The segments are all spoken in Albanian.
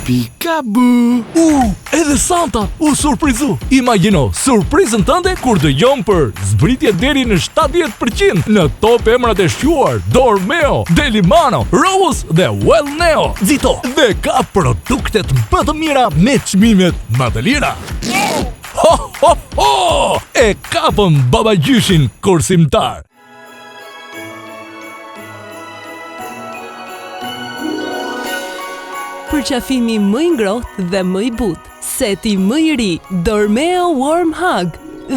Pikabu! Edhe Santa u surprizu! Imagjino surprizën tënde kur dëgjon për zbritje deri në 70% në top emrat e shquar Dormeo, Delimano, Rose dhe Wellneo. Zito dhe ka produktet më të mira me çmimet më të lira. Ho ho ho! E kapëm babagjyshin kursimtar. Përqafimi më i ngrohtë dhe më i butë, seti më i ri, Dormeo Warm Hug.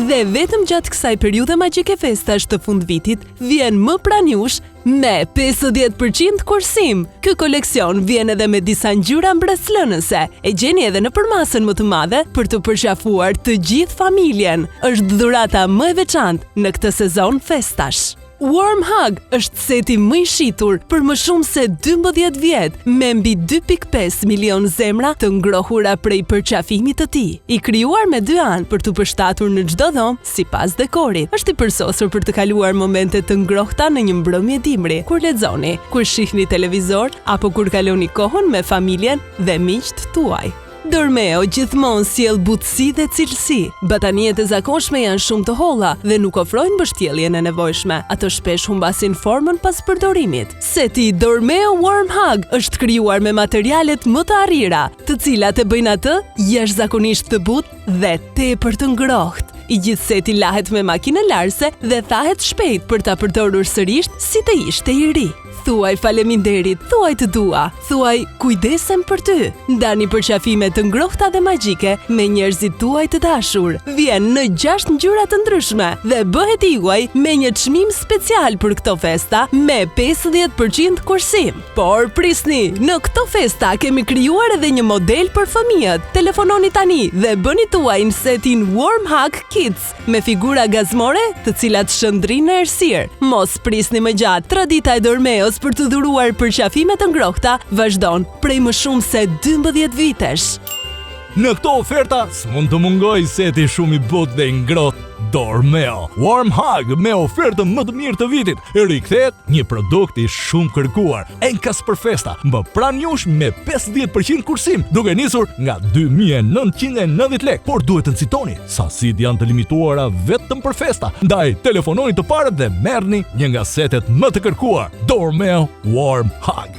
Dhe vetëm gjatë kësaj periudhe magjike festash të fundvitit, vjen më pranë jush me 50% kursim. Ky koleksion vjen edhe me disa ngjyra mbretëslënëse. E gjeni edhe në përmasën më të madhe për të përqafuar të gjithë familjen. Është dhurata më e veçantë në këtë sezon festash. Warm Hug është seti më i shitur për më shumë se 12 vjet, me mbi 2.5 milion zemra të ngrohura prej përqafimit të tij. I krijuar me 2 anë për të përshtatur në çdo dhomë sipas dekorit. Është i përsosur për të kaluar momente të ngrohta në një mbrëmje dimri, kur lexoni, kur shihni televizor apo kur kaloni kohën me familjen dhe miqt tuaj. Dormeo gjithmonë sjell butësi dhe cilësi. Bataniet e zakonshme janë shumë të holla dhe nuk ofrojnë mbështjelljen e nevojshme. Ato shpesh humbasin formën pas përdorimit. Seti Dormeo Warm Hug është krijuar me materialet më të arrira, të cilat e bëjnë atë jashtëzakonisht të butë dhe tepër të ngrohtë. I gjithë seti lahet me makinë larse dhe thahet shpejt për ta përdorur sërish si të ishte i ri. Thuaj faleminderit, thuaj të dua, thuaj kujdesem për ty. Ndani përqafime të ngrohta dhe magjike me njerëzit tuaj të dashur. Vjen në 6 ngjyra të ndryshme dhe bëhet i juaj me një çmim special për këto festa me 50% kursim. Por prisni, në këto festa kemi krijuar edhe një model për fëmijët. Telefononi tani dhe bëni tuaj në setin Warm Hug Kids me figura gazmore të cilat shëndrin në errësirë. Mos prisni më gjatë, tradita e Dormeos për të dhuruar përqafime të ngrohta vazhdon prej më shumë se 12 vitesh. Në këto oferta s'mund të mungoj seti shumë i butë dhe i ngrohtë Dormeo Warm Hug me ofertën më të mirë të vitit. Rikthehet një produkt i shumë kërkuar, enkas për festa, më pranë jush me 50% kursim, duke nisur nga 2.990 lekë. Por duhet të nxitoni, sasitë janë të limituara vetëm për festa. Ndaj telefononi të parët dhe merrni një nga setet më të kërkuar, Dormeo Warm Hug.